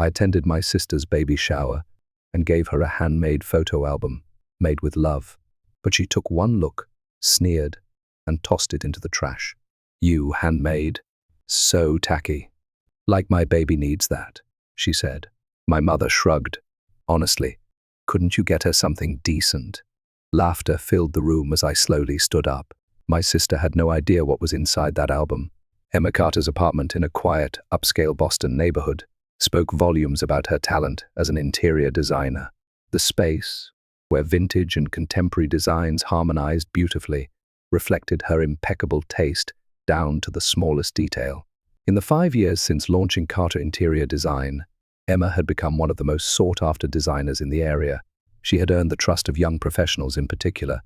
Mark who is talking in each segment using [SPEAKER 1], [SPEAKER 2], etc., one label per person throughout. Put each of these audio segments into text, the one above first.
[SPEAKER 1] I attended my sister's baby shower and gave her a handmade photo album made with love. But she took one look, sneered, and tossed it into the trash. You, handmade? So tacky. Like my baby needs that, she said. My mother shrugged. Honestly, couldn't you get her something decent? Laughter filled the room as I slowly stood up. My sister had no idea what was inside that album. Emma Carter's apartment in a quiet, upscale Boston neighborhood spoke volumes about her talent as an interior designer. The space, where vintage and contemporary designs harmonized beautifully, reflected her impeccable taste down to the smallest detail. In the 5 years since launching Carter Interior Design, Emma had become one of the most sought-after designers in the area. She had earned the trust of young professionals in particular,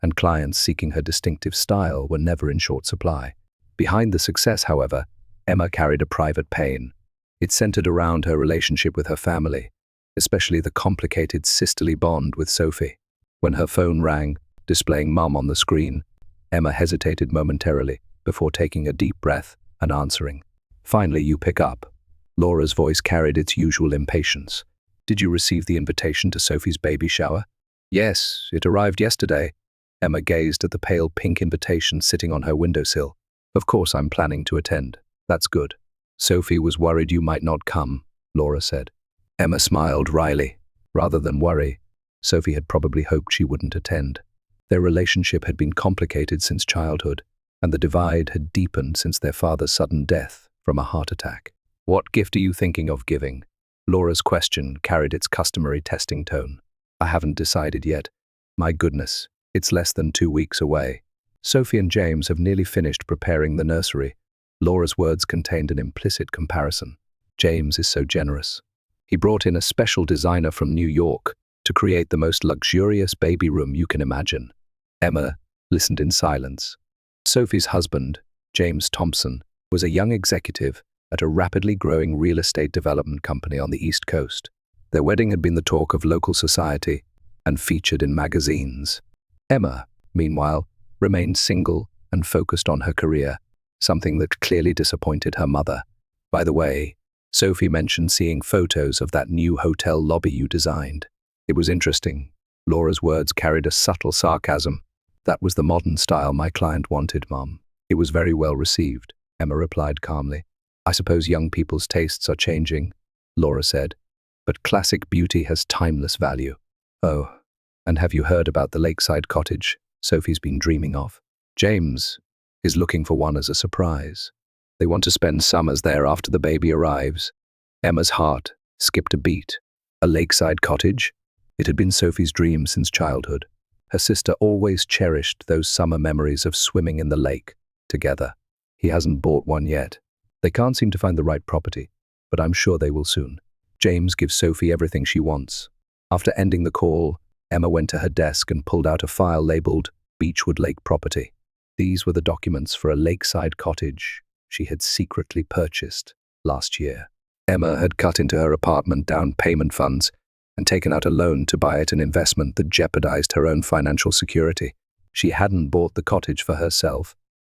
[SPEAKER 1] and clients seeking her distinctive style were never in short supply. Behind the success, however, Emma carried a private pain. It centered around her relationship with her family, especially the complicated sisterly bond with Sophie. When her phone rang, displaying Mum on the screen, Emma hesitated momentarily before taking a deep breath and answering. Finally, you pick up. Laura's voice carried its usual impatience. Did you receive the invitation to Sophie's baby shower? Yes, it arrived yesterday. Emma gazed at the pale pink invitation sitting on her windowsill. Of course I'm planning to attend. That's good. Sophie was worried you might not come, Laura said. Emma smiled wryly. Rather than worry, Sophie had probably hoped she wouldn't attend. Their relationship had been complicated since childhood, and the divide had deepened since their father's sudden death from a heart attack. What gift are you thinking of giving? Laura's question carried its customary testing tone. I haven't decided yet. My goodness, it's less than 2 weeks away. Sophie and James have nearly finished preparing the nursery. Laura's words contained an implicit comparison. James is so generous. He brought in a special designer from New York to create the most luxurious baby room you can imagine. Emma listened in silence. Sophie's husband, James Thompson, was a young executive at a rapidly growing real estate development company on the East Coast. Their wedding had been the talk of local society and featured in magazines. Emma, meanwhile, remained single and focused on her career, something that clearly disappointed her mother. By the way, Sophie mentioned seeing photos of that new hotel lobby you designed. It was interesting. Laura's words carried a subtle sarcasm. That was the modern style my client wanted, Mom. It was very well received, Emma replied calmly. I suppose young people's tastes are changing, Laura said, but classic beauty has timeless value. Oh, and have you heard about the lakeside cottage Sophie's been dreaming of? James is looking for one as a surprise. They want to spend summers there after the baby arrives. Emma's heart skipped a beat. A lakeside cottage? It had been Sophie's dream since childhood. Her sister always cherished those summer memories of swimming in the lake together. He hasn't bought one yet. They can't seem to find the right property, but I'm sure they will soon. James gives Sophie everything she wants. After ending the call, Emma went to her desk and pulled out a file labeled Beechwood Lake Property. These were the documents for a lakeside cottage she had secretly purchased last year. Emma had cut into her apartment down payment funds and taken out a loan to buy it, an investment that jeopardized her own financial security. She hadn't bought the cottage for herself.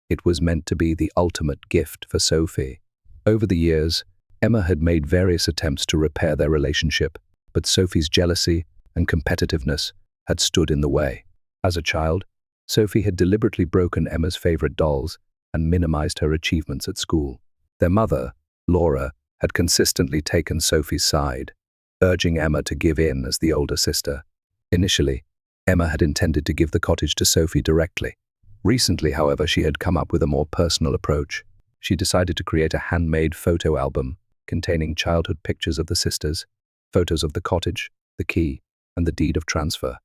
[SPEAKER 1] It was meant to be the ultimate gift for Sophie. Over the years, Emma had made various attempts to repair their relationship, but Sophie's jealousy and competitiveness had stood in the way. As a child, Sophie had deliberately broken Emma's favorite dolls and minimized her achievements at school. Their mother, Laura, had consistently taken Sophie's side, urging Emma to give in as the older sister. Initially, Emma had intended to give the cottage to Sophie directly. Recently, however, she had come up with a more personal approach. She decided to create a handmade photo album containing childhood pictures of the sisters, photos of the cottage, the key, and the deed of transfer.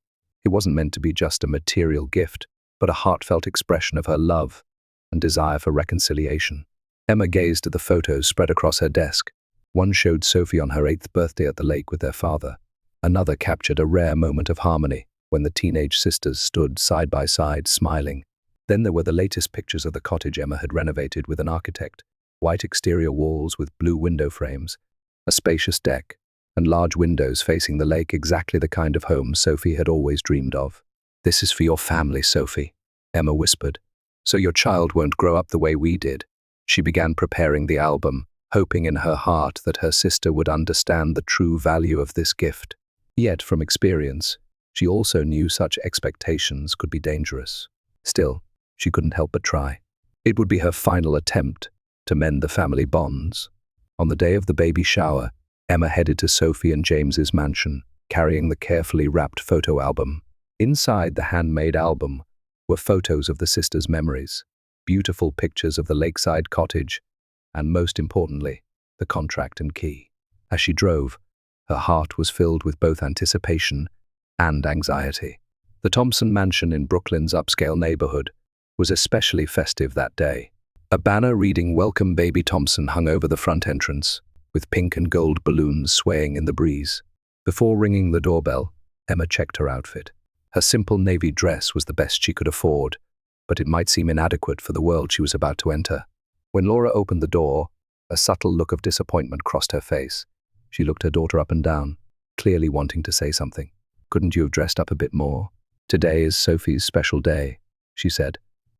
[SPEAKER 1] It wasn't meant to be just a material gift, but a heartfelt expression of her love and desire for reconciliation. Emma gazed at the photos spread across her desk. One showed Sophie on her 8th birthday at the lake with their father. Another captured a rare moment of harmony when the teenage sisters stood side by side, smiling. Then there were the latest pictures of the cottage Emma had renovated with an architect. White exterior walls with blue window frames, a spacious deck, and large windows facing the lake, exactly the kind of home Sophie had always dreamed of. This is for your family, Sophie, Emma whispered, so your child won't grow up the way we did. She began preparing the album, hoping in her heart that her sister would understand the true value of this gift. Yet, from experience, she also knew such expectations could be dangerous. Still, she couldn't help but try. It would be her final attempt to mend the family bonds. On the day of the baby shower, Emma headed to Sophie and James's mansion, carrying the carefully wrapped photo album. Inside the handmade album were photos of the sisters' memories, beautiful pictures of the lakeside cottage, and most importantly, the contract and key. As she drove, her heart was filled with both anticipation and anxiety. The Thompson mansion in Brooklyn's upscale neighborhood was especially festive that day. A banner reading "Welcome Baby Thompson" hung over the front entrance, with pink and gold balloons swaying in the breeze. Before ringing the doorbell, Emma checked her outfit. Her simple navy dress was the best she could afford, but it might seem inadequate for the world she was about to enter. When Laura opened the door, a subtle look of disappointment crossed her face. She looked her daughter up and down, clearly wanting to say something. "Couldn't you have dressed up a bit more? Today is Sophie's special day," she said.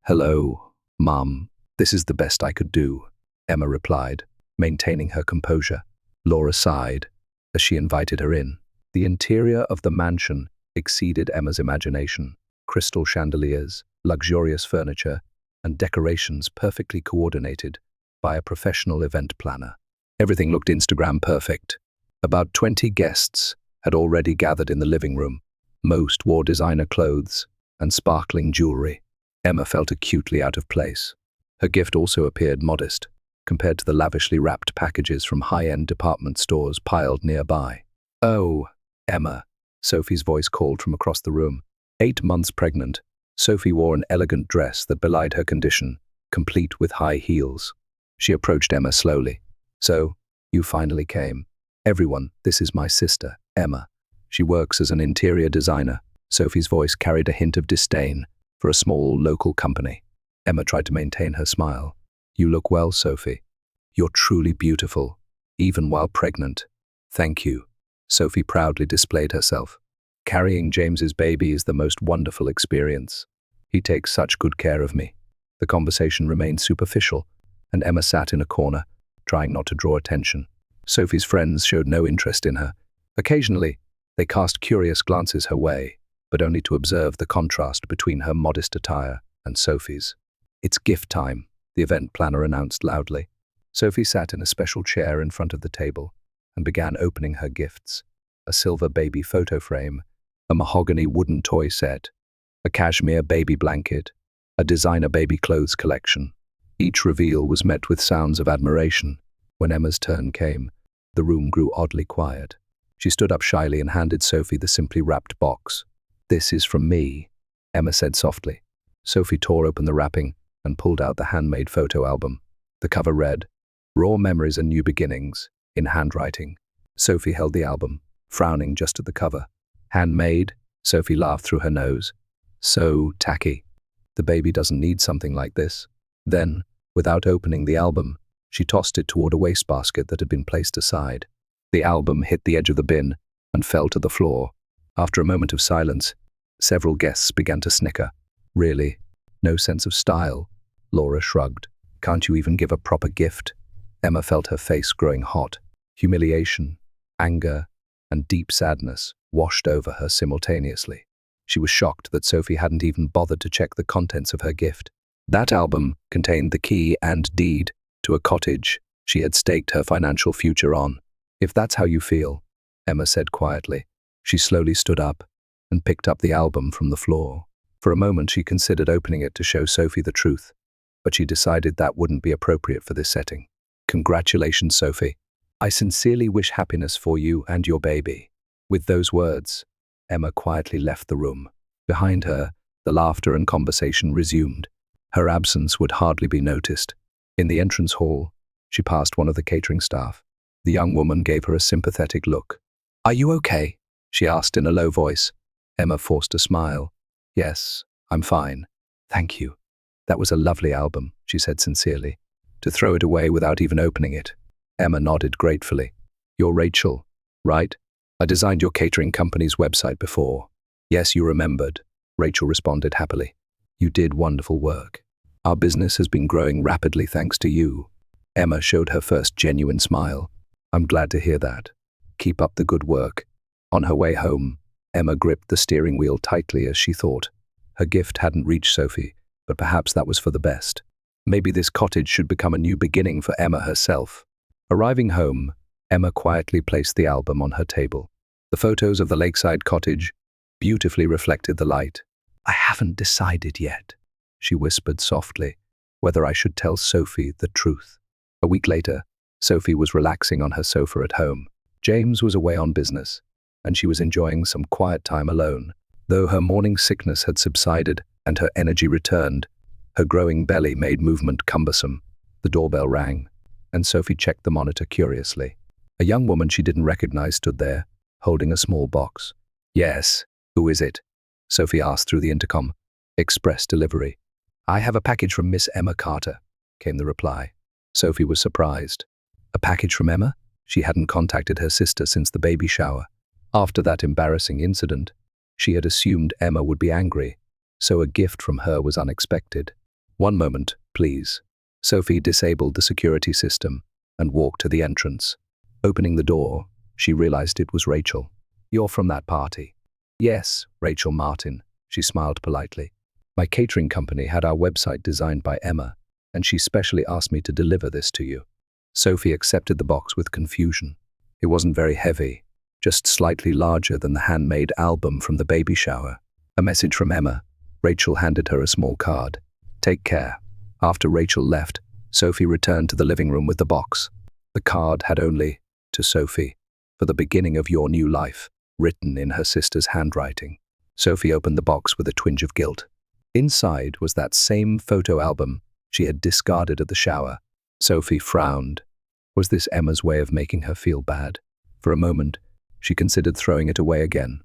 [SPEAKER 1] "Hello, Mum. This is the best I could do," Emma replied, maintaining her composure. Laura sighed as she invited her in. The interior of the mansion exceeded Emma's imagination. Crystal chandeliers, luxurious furniture, and decorations perfectly coordinated by a professional event planner. Everything looked Instagram perfect. About 20 guests had already gathered in the living room. Most wore designer clothes and sparkling jewelry. Emma felt acutely out of place. Her gift also appeared modest, compared to the lavishly wrapped packages from high-end department stores piled nearby. "Oh, Emma," Sophie's voice called from across the room. 8 months pregnant, Sophie wore an elegant dress that belied her condition, complete with high heels. She approached Emma slowly. "So, you finally came. Everyone, this is my sister, Emma. She works as an interior designer." Sophie's voice carried a hint of disdain for a small local company. Emma tried to maintain her smile. "You look well, Sophie. You're truly beautiful, even while pregnant." "Thank you." Sophie proudly displayed herself. "Carrying James's baby is the most wonderful experience. He takes such good care of me." The conversation remained superficial, and Emma sat in a corner, trying not to draw attention. Sophie's friends showed no interest in her. Occasionally, they cast curious glances her way, but only to observe the contrast between her modest attire and Sophie's. "It's gift time," the event planner announced loudly. Sophie sat in a special chair in front of the table and began opening her gifts: a silver baby photo frame, a mahogany wooden toy set, a cashmere baby blanket, a designer baby clothes collection. Each reveal was met with sounds of admiration. When Emma's turn came, the room grew oddly quiet. She stood up shyly and handed Sophie the simply wrapped box. "This is from me," Emma said softly. Sophie tore open the wrapping and pulled out the handmade photo album. The cover read, "Raw Memories and New Beginnings," in handwriting. Sophie held the album, frowning just at the cover. "Handmade?" Sophie laughed through her nose. "So tacky. The baby doesn't need something like this." Then, without opening the album, she tossed it toward a wastebasket that had been placed aside. The album hit the edge of the bin and fell to the floor. After a moment of silence, several guests began to snicker. "Really? No sense of style?" Laura shrugged. "Can't you even give a proper gift?" Emma felt her face growing hot. Humiliation, anger, and deep sadness washed over her simultaneously. She was shocked that Sophie hadn't even bothered to check the contents of her gift. That album contained the key and deed to a cottage she had staked her financial future on. "If that's how you feel," Emma said quietly. She slowly stood up and picked up the album from the floor. For a moment she considered opening it to show Sophie the truth, but she decided that wouldn't be appropriate for this setting. "Congratulations, Sophie. I sincerely wish happiness for you and your baby." With those words, Emma quietly left the room. Behind her, the laughter and conversation resumed. Her absence would hardly be noticed. In the entrance hall, she passed one of the catering staff. The young woman gave her a sympathetic look. "Are you okay?" she asked in a low voice. Emma forced a smile. "Yes, I'm fine. Thank you. That was a lovely album," she said sincerely. "To throw it away without even opening it." Emma nodded gratefully. "You're Rachel, right? I designed your catering company's website before." "Yes, you remembered," Rachel responded happily. "You did wonderful work. Our business has been growing rapidly thanks to you." Emma showed her first genuine smile. I'm glad to hear that. Keep up the good work. On her way home, Emma gripped the steering wheel tightly as she thought. Her gift hadn't reached Sophie, but perhaps that was for the best. Maybe this cottage should become a new beginning for Emma herself. Arriving home, Emma quietly placed the album on her table. The photos of the lakeside cottage beautifully reflected the light. I haven't decided yet, she whispered softly, whether I should tell Sophie the truth. A week later, Sophie was relaxing on her sofa at home. James was away on business, and she was enjoying some quiet time alone. Though her morning sickness had subsided and her energy returned, her growing belly made movement cumbersome. The doorbell rang, and Sophie checked the monitor curiously. A young woman she didn't recognize stood there, holding a small box. Yes, who is it? Sophie asked through the intercom. Express delivery. I have a package from Miss Emma Carter, came the reply. Sophie was surprised. A package from Emma? She hadn't contacted her sister since the baby shower. After that embarrassing incident, she had assumed Emma would be angry, so a gift from her was unexpected. One moment, please. Sophie disabled the security system and walked to the entrance. Opening the door, she realized it was Rachel. You're from that party? Yes, Rachel Martin, she smiled politely. My catering company had our website designed by Emma, and she specially asked me to deliver this to you. Sophie accepted the box with confusion. It wasn't very heavy, just slightly larger than the handmade album from the baby shower. A message from Emma. Rachel handed her a small card. Take care. After Rachel left, Sophie returned to the living room with the box. The card had only, to Sophie, for the beginning of your new life, written in her sister's handwriting. Sophie opened the box with a twinge of guilt. Inside was that same photo album she had discarded at the shower. Sophie frowned. Was this Emma's way of making her feel bad? For a moment, she considered throwing it away again,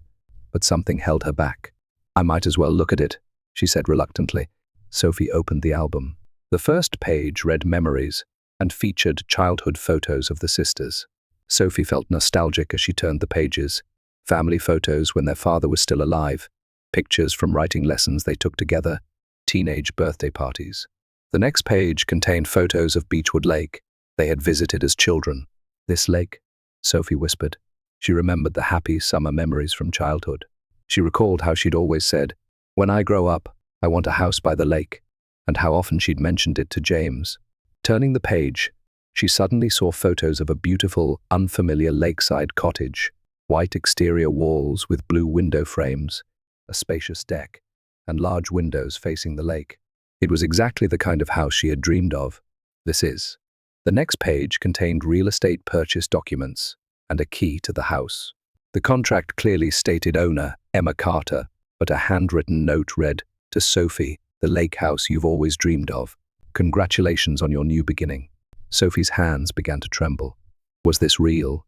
[SPEAKER 1] but something held her back. I might as well look at it, she said reluctantly. Sophie opened the album. The first page read memories and featured childhood photos of the sisters. Sophie felt nostalgic as she turned the pages. Family photos when their father was still alive, pictures from writing lessons they took together, teenage birthday parties. The next page contained photos of Beechwood Lake they had visited as children. This lake, Sophie whispered. She remembered the happy summer memories from childhood. She recalled how she'd always said, when I grow up, I want a house by the lake, and how often she'd mentioned it to James. Turning the page, she suddenly saw photos of a beautiful, unfamiliar lakeside cottage, white exterior walls with blue window frames, a spacious deck, and large windows facing the lake. It was exactly the kind of house she had dreamed of. This is. The next page contained real estate purchase documents and a key to the house. The contract clearly stated owner, Emma Carter, but a handwritten note read, to Sophie, the lake house you've always dreamed of. Congratulations on your new beginning. Sophie's hands began to tremble. Was this real?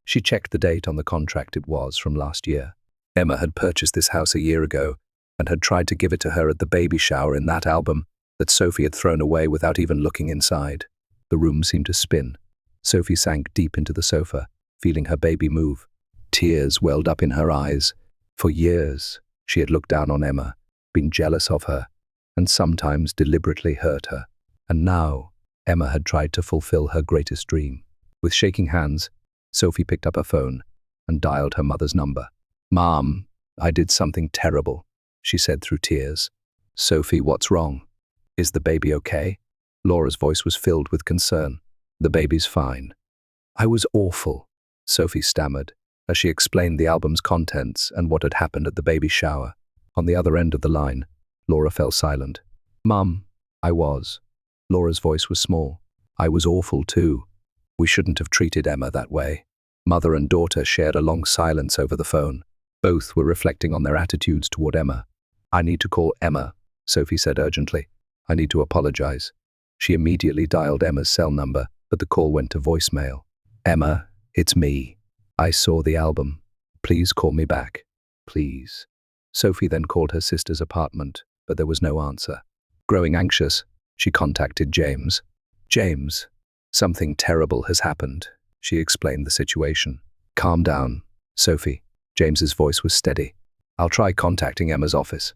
[SPEAKER 1] She checked the date on the contract. It was from last year. Emma had purchased this house a year ago and had tried to give it to her at the baby shower in that album that Sophie had thrown away without even looking inside. The room seemed to spin. Sophie sank deep into the sofa, feeling her baby move. Tears welled up in her eyes. For years, she had looked down on Emma, been jealous of her, and sometimes deliberately hurt her. And now, Emma had tried to fulfill her greatest dream. With shaking hands, Sophie picked up her phone and dialed her mother's number. Mom, I did something terrible, she said through tears. Sophie, what's wrong? Is the baby okay? Laura's voice was filled with concern. The baby's fine. I was awful, Sophie stammered, as she explained the album's contents and what had happened at the baby shower. On the other end of the line, Laura fell silent. Mum, I was. Laura's voice was small. I was awful too. We shouldn't have treated Emma that way. Mother and daughter shared a long silence over the phone. Both were reflecting on their attitudes toward Emma. I need to call Emma, Sophie said urgently. I need to apologize. She immediately dialed Emma's cell number, but the call went to voicemail. Emma, it's me. I saw the album. Please call me back. Please. Sophie then called her sister's apartment, but there was no answer. Growing anxious, she contacted James. James, something terrible has happened. She explained the situation. Calm down, Sophie. James's voice was steady. I'll try contacting Emma's office.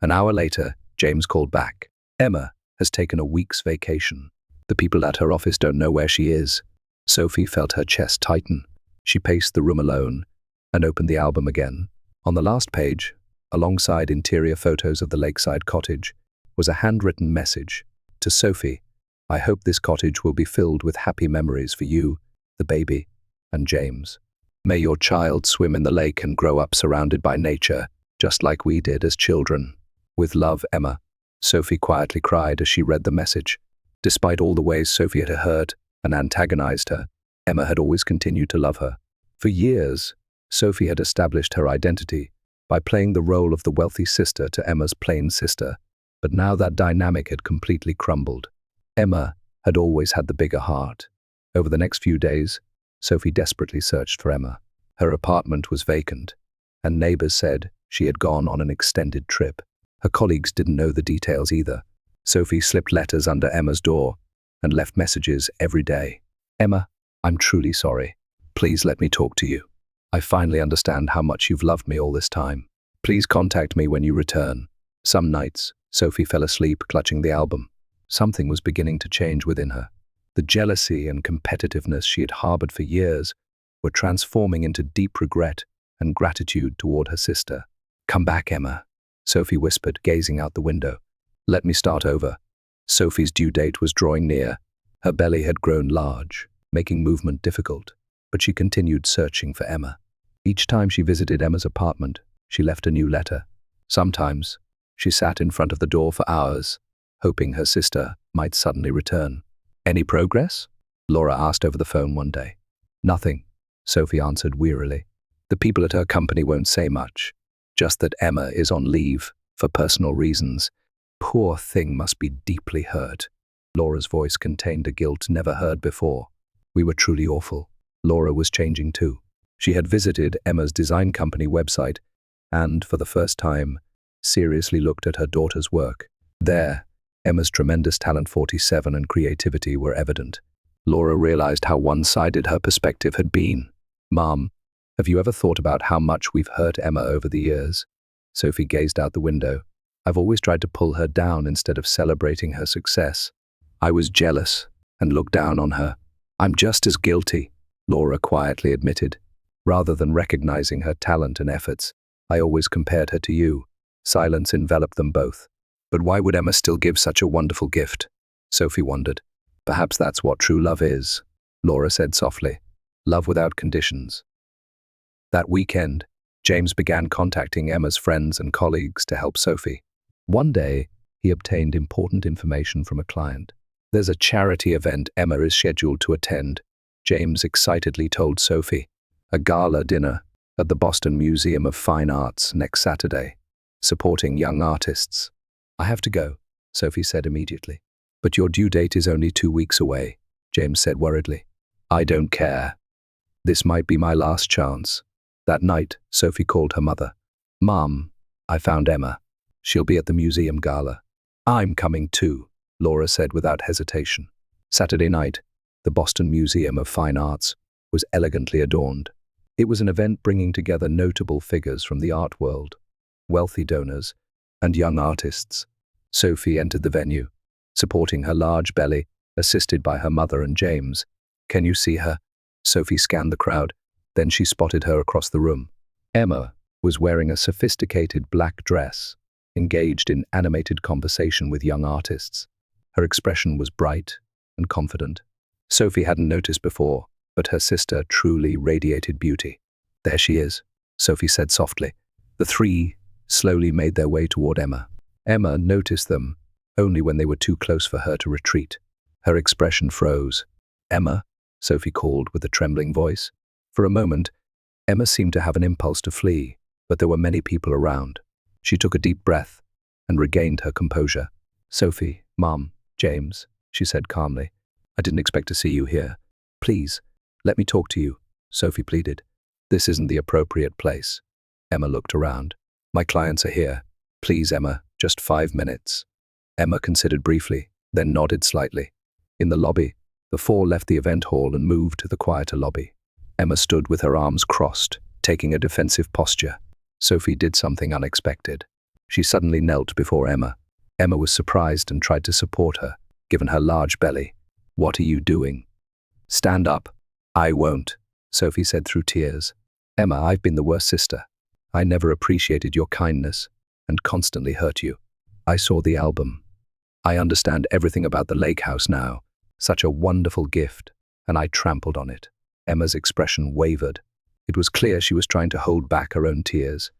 [SPEAKER 1] An hour later, James called back. Emma has taken a week's vacation. The people at her office don't know where she is. Sophie felt her chest tighten. She paced the room alone and opened the album again. On the last page, alongside interior photos of the lakeside cottage, was a handwritten message. To Sophie, I hope this cottage will be filled with happy memories for you, the baby, and James. May your child swim in the lake and grow up surrounded by nature, just like we did as children. With love, Emma. Sophie quietly cried as she read the message. Despite all the ways Sophie had hurt and antagonized her, Emma had always continued to love her. For years, Sophie had established her identity by playing the role of the wealthy sister to Emma's plain sister, but now that dynamic had completely crumbled. Emma had always had the bigger heart. Over the next few days, Sophie desperately searched for Emma. Her apartment was vacant, and neighbors said she had gone on an extended trip. Her colleagues didn't know the details either. Sophie slipped letters under Emma's door and left messages every day. Emma, I'm truly sorry. Please let me talk to you. I finally understand how much you've loved me all this time. Please contact me when you return. Some nights, Sophie fell asleep clutching the album. Something was beginning to change within her. The jealousy and competitiveness she had harbored for years were transforming into deep regret and gratitude toward her sister. Come back, Emma, Sophie whispered, gazing out the window. Let me start over. Sophie's due date was drawing near. Her belly had grown large, making movement difficult, but she continued searching for Emma. Each time she visited Emma's apartment, she left a new letter. Sometimes, she sat in front of the door for hours, hoping her sister might suddenly return. Any progress? Laura asked over the phone one day. Nothing, Sophie answered wearily. The people at her company won't say much, just that Emma is on leave for personal reasons. Poor thing must be deeply hurt. Laura's voice contained a guilt never heard before. We were truly awful. Laura was changing too. She had visited Emma's design company website and, for the first time, seriously looked at her daughter's work. There, Emma's tremendous talent, 47, and creativity were evident. Laura realized how one-sided her perspective had been. Mom, have you ever thought about how much we've hurt Emma over the years? Sophie gazed out the window. I've always tried to pull her down instead of celebrating her success. I was jealous and looked down on her. I'm just as guilty, Laura quietly admitted. Rather than recognizing her talent and efforts, I always compared her to you. Silence enveloped them both. But why would Emma still give such a wonderful gift? Sophie wondered. Perhaps that's what true love is, Laura said softly. Love without conditions. That weekend, James began contacting Emma's friends and colleagues to help Sophie. One day, he obtained important information from a client. There's a charity event Emma is scheduled to attend, James excitedly told Sophie. A gala dinner at the Boston Museum of Fine Arts next Saturday, supporting young artists. I have to go, Sophie said immediately. But your due date is only 2 weeks away, James said worriedly. I don't care. This might be my last chance. That night, Sophie called her mother. Mom, I found Emma. She'll be at the museum gala. I'm coming too, Laura said without hesitation. Saturday night, the Boston Museum of Fine Arts was elegantly adorned. It was an event bringing together notable figures from the art world, wealthy donors, and young artists. Sophie entered the venue, supporting her large belly, assisted by her mother and James. Can you see her? Sophie scanned the crowd. Then she spotted her across the room. Emma was wearing a sophisticated black dress, engaged in animated conversation with young artists. Her expression was bright and confident. Sophie hadn't noticed before, but her sister truly radiated beauty. There she is, Sophie said softly. The three slowly made their way toward Emma. Emma noticed them only when they were too close for her to retreat. Her expression froze. Emma, Sophie called with a trembling voice. For a moment, Emma seemed to have an impulse to flee, but there were many people around. She took a deep breath and regained her composure. Sophie, Mom, James, she said calmly. I didn't expect to see you here. Please, let me talk to you, Sophie pleaded. This isn't the appropriate place. Emma looked around. My clients are here. Please, Emma, just 5 minutes. Emma considered briefly, then nodded slightly. In the lobby, the four left the event hall and moved to the quieter lobby. Emma stood with her arms crossed, taking a defensive posture. Sophie did something unexpected. She suddenly knelt before Emma. Emma was surprised and tried to support her, given her large belly. What are you doing? Stand up. I won't, Sophie said through tears. Emma, I've been the worst sister. I never appreciated your kindness and constantly hurt you. I saw the album. I understand everything about the lake house now. Such a wonderful gift, and I trampled on it. Emma's expression wavered. It was clear she was trying to hold back her own tears.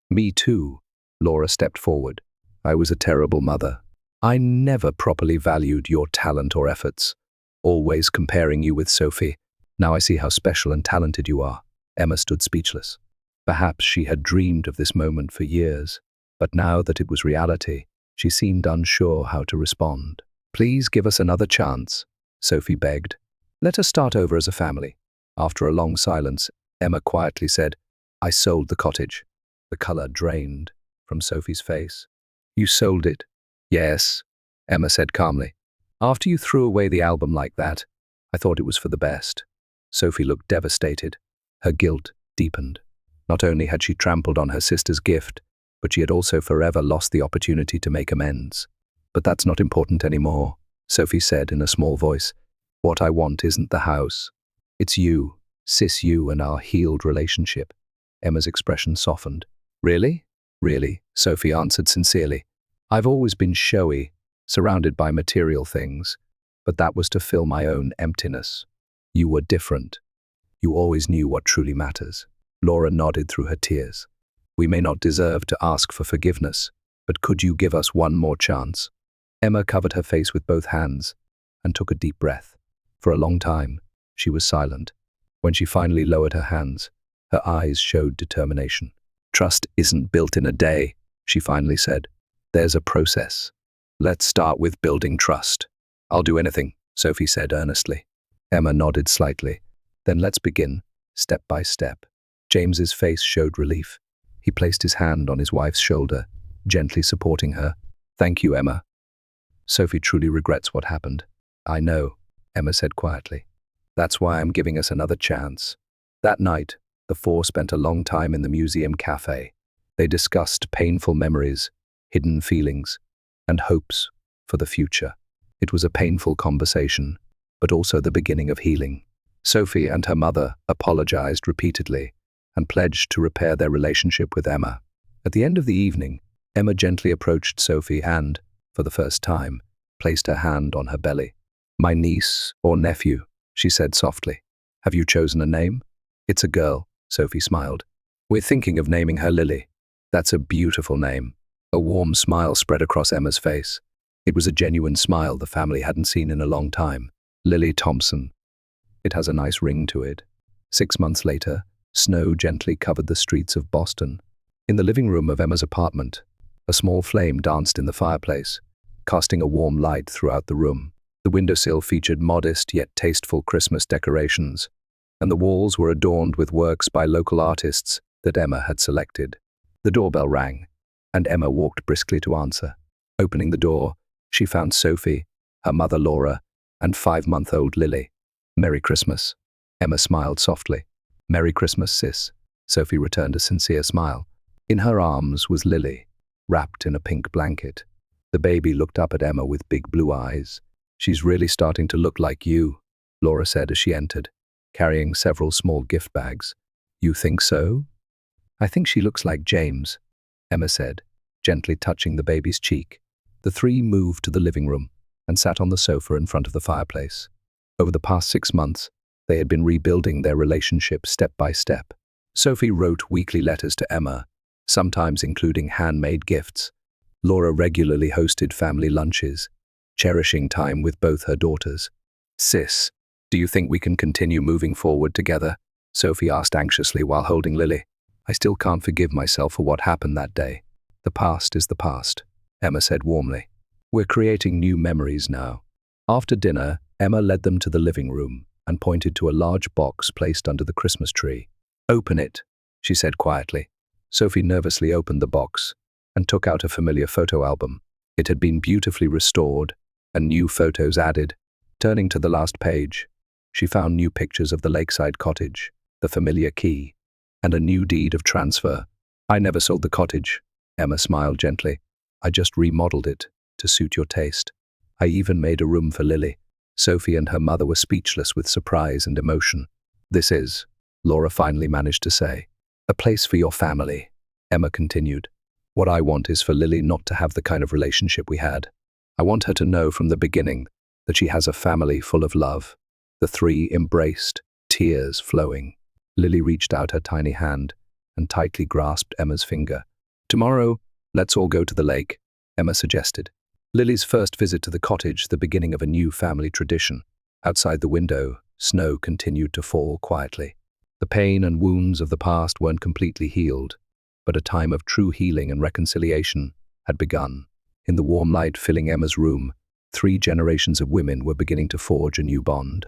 [SPEAKER 1] Me too, Laura stepped forward. I was a terrible mother. I never properly valued your talent or efforts, always comparing you with Sophie. Now I see how special and talented you are. Emma stood speechless. Perhaps she had dreamed of this moment for years, but now that it was reality, she seemed unsure how to respond. Please give us another chance, Sophie begged. Let us start over as a family. After a long silence, Emma quietly said, I sold the cottage. The color drained from Sophie's face. You sold it? Yes, Emma said calmly. After you threw away the album like that, I thought it was for the best. Sophie looked devastated. Her guilt deepened. Not only had she trampled on her sister's gift, but she had also forever lost the opportunity to make amends. But that's not important anymore, Sophie said in a small voice. What I want isn't the house. It's you, sis you and our healed relationship. Emma's expression softened. Really? Really, Sophie answered sincerely. I've always been showy, surrounded by material things, but that was to fill my own emptiness. You were different. You always knew what truly matters. Laura nodded through her tears. We may not deserve to ask for forgiveness, but could you give us one more chance? Emma covered her face with both hands and took a deep breath. For a long time, she was silent. When she finally lowered her hands, her eyes showed determination. Trust isn't built in a day, she finally said. There's a process. Let's start with building trust. I'll do anything, Sophie said earnestly. Emma nodded slightly. Then let's begin, step by step. James's face showed relief. He placed his hand on his wife's shoulder, gently supporting her. Thank you, Emma. Sophie truly regrets what happened. I know, Emma said quietly. That's why I'm giving us another chance. That night, the four spent a long time in the museum cafe. They discussed painful memories, hidden feelings, and hopes for the future. It was a painful conversation, but also the beginning of healing. Sophie and her mother apologized repeatedly and pledged to repair their relationship with Emma. At the end of the evening, Emma gently approached Sophie and, for the first time, placed her hand on her belly. My niece or nephew, she said softly. Have you chosen a name? It's a girl, Sophie smiled. We're thinking of naming her Lily. That's a beautiful name. A warm smile spread across Emma's face. It was a genuine smile the family hadn't seen in a long time. Lily Thompson. It has a nice ring to it. 6 months later, snow gently covered the streets of Boston. In the living room of Emma's apartment, a small flame danced in the fireplace, casting a warm light throughout the room. The windowsill featured modest yet tasteful Christmas decorations, and the walls were adorned with works by local artists that Emma had selected. The doorbell rang, and Emma walked briskly to answer. Opening the door, she found Sophie, her mother Laura, and 5-month-old Lily. Merry Christmas. Emma smiled softly. Merry Christmas, sis. Sophie returned a sincere smile. In her arms was Lily, wrapped in a pink blanket. The baby looked up at Emma with big blue eyes. She's really starting to look like you, Laura said as she entered, carrying several small gift bags. You think so? I think she looks like James, Emma said, gently touching the baby's cheek. The three moved to the living room and sat on the sofa in front of the fireplace. Over the past 6 months, they had been rebuilding their relationship step by step. Sophie wrote weekly letters to Emma, sometimes including handmade gifts. Laura regularly hosted family lunches, cherishing time with both her daughters. Sis, do you think we can continue moving forward together? Sophie asked anxiously while holding Lily. I still can't forgive myself for what happened that day. The past is the past, Emma said warmly. We're creating new memories now. After dinner, Emma led them to the living room and pointed to a large box placed under the Christmas tree. Open it, she said quietly. Sophie nervously opened the box and took out a familiar photo album. It had been beautifully restored and new photos added. Turning to the last page, she found new pictures of the lakeside cottage, the familiar key, and a new deed of transfer. I never sold the cottage, Emma smiled gently. I just remodeled it to suit your taste. I even made a room for Lily. Sophie and her mother were speechless with surprise and emotion. "This is," Laura finally managed to say. "A place for your family," Emma continued. "What I want is for Lily not to have the kind of relationship we had. I want her to know from the beginning that she has a family full of love." The three embraced, tears flowing. Lily reached out her tiny hand and tightly grasped Emma's finger. "Tomorrow, let's all go to the lake," Emma suggested. Lily's first visit to the cottage, the beginning of a new family tradition. Outside the window, snow continued to fall quietly. The pain and wounds of the past weren't completely healed, but a time of true healing and reconciliation had begun. In the warm light filling Emma's room, 3 generations of women were beginning to forge a new bond.